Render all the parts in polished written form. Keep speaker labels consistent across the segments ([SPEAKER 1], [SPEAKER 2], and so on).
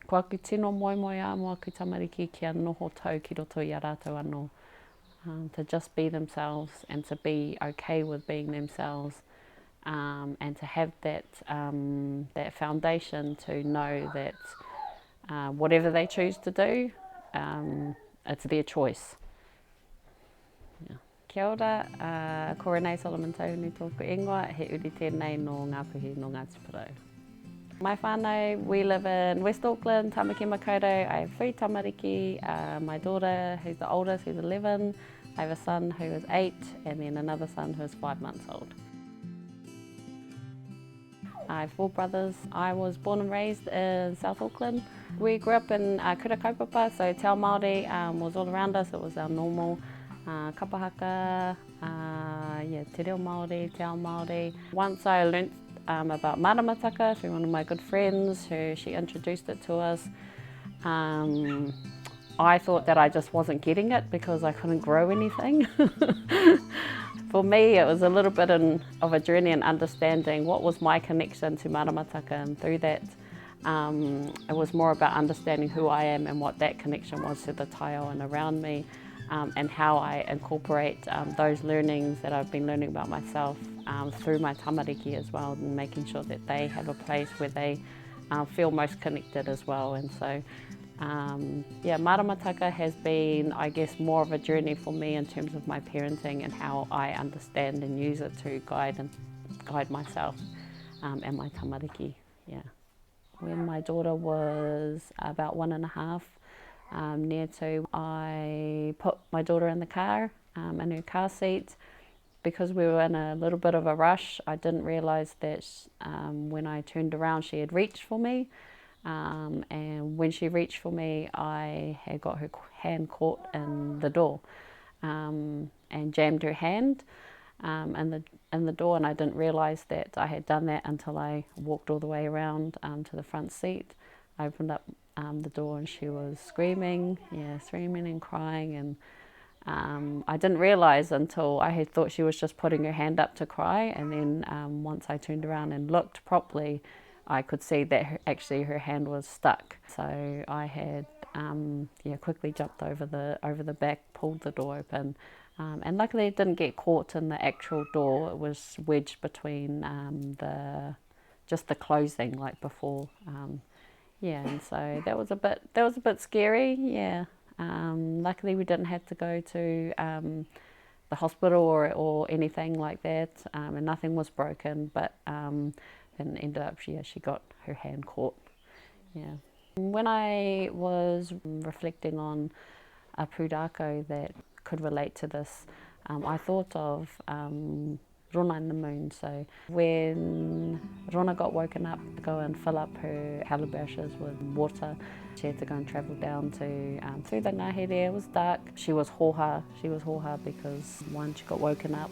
[SPEAKER 1] Kua ki tino moe a mua ki tamariki kia noho tau ki roto i a rātou anō. To just be themselves and to be okay with being themselves, and to have that foundation to know that whatever they choose to do, it's their choice. Yeah. Kia ora, ko Renee Solomon-Tauhinu tōku ingoa, he uri tēnei no Ngāpuhi no Ngāti Porou. My whānau, we live in West Auckland, Tamaki Makaurau. I have 3 tamariki, my daughter who's the oldest, who's 11, I have a son who is 8, and then another son who is 5 months old. I have 4 brothers. I was born and raised in South Auckland. We grew up in kura kaupapa, so te ao Māori was all around us. It was our normal kapahaka, te reo Māori, te ao Māori. Once I learnt about maramataka through one of my good friends, who she introduced it to us. I thought that I just wasn't getting it because I couldn't grow anything. For me, it was a little bit of a journey in understanding what was my connection to maramataka, and through that, it was more about understanding who I am and what that connection was to the taiao around me, and how I incorporate those learnings that I've been learning about myself through my tamariki as well, and making sure that they have a place where they feel most connected as well. And so, maramataka has been, I guess, more of a journey for me in terms of my parenting and how I understand and use it to guide myself and my tamariki. Yeah. When my daughter was about 1.5, near 2, I put my daughter in the car, in her car seat. Because we were in a little bit of a rush, I didn't realise that when I turned around she had reached for me. And when she reached for me, I had got her hand caught in the door and jammed her hand in the door, and I didn't realise that I had done that until I walked all the way around to the front seat. I opened up the door and she was screaming and crying, and I didn't realise until I had thought she was just putting her hand up to cry, and then once I turned around and looked properly, I could see that actually her hand was stuck. So I had quickly jumped over the back, pulled the door open, and luckily it didn't get caught in the actual door. It was wedged between just the closing, like before. And so that was a bit scary. Yeah. Luckily we didn't have to go to the hospital or anything like that, and nothing was broken, but and ended up she got her hand caught. Yeah. When I was reflecting on a Pūrākau that could relate to this, I thought of Rona and the moon. So when Rona got woken up to go and fill up her calabashes with water, she had to go and travel down to through the ngahi there. It was dark. She was hoha because 1, she got woken up,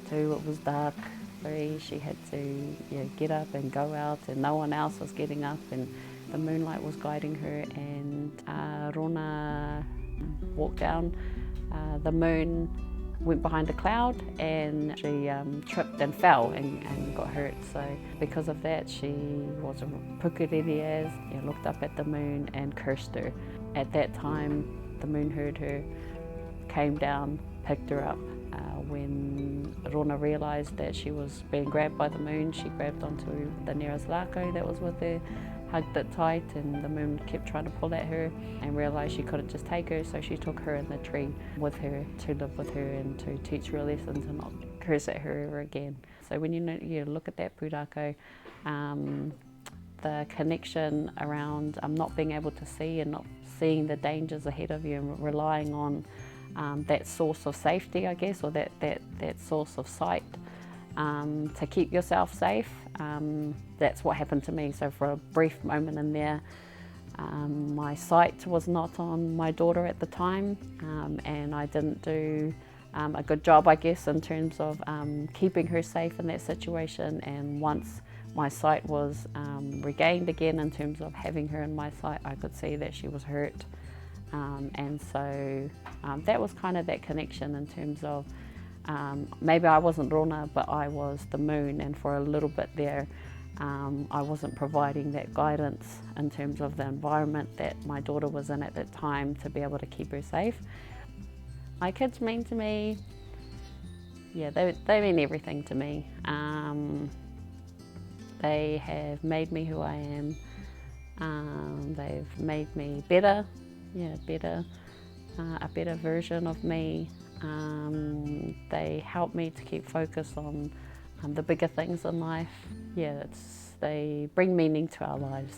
[SPEAKER 1] 2, it was dark, 3, she had to get up and go out, and no one else was getting up, and the moonlight was guiding her, and Rona walked down. The moon went behind a cloud, and she tripped and fell and got hurt. So because of that, she was pukuriri as, looked up at the moon and cursed her. At that time, the moon heard her, came down, picked her up. When Rona realised that she was being grabbed by the moon, she grabbed onto the nearest rākau that was with her, hugged it tight, and the moon kept trying to pull at her, and realised she couldn't just take her, so she took her in the tree with her to live with her and to teach her lessons and not curse at her ever again. So when you look at that Pūrākau, the connection around not being able to see and not seeing the dangers ahead of you, and relying on that source of safety, I guess, or that source of sight to keep yourself safe. That's what happened to me. So for a brief moment in there, my sight was not on my daughter at the time, and I didn't do a good job, I guess, in terms of keeping her safe in that situation. And once my sight was regained again, in terms of having her in my sight, I could see that she was hurt. And so that was kind of that connection in terms of maybe I wasn't Rona, but I was the moon, and for a little bit there I wasn't providing that guidance in terms of the environment that my daughter was in at that time to be able to keep her safe. My kids mean to me, yeah, they mean everything to me. They have made me who I am. They've made me better, a better version of me. They help me to keep focused on the bigger things in life. They bring meaning to our lives.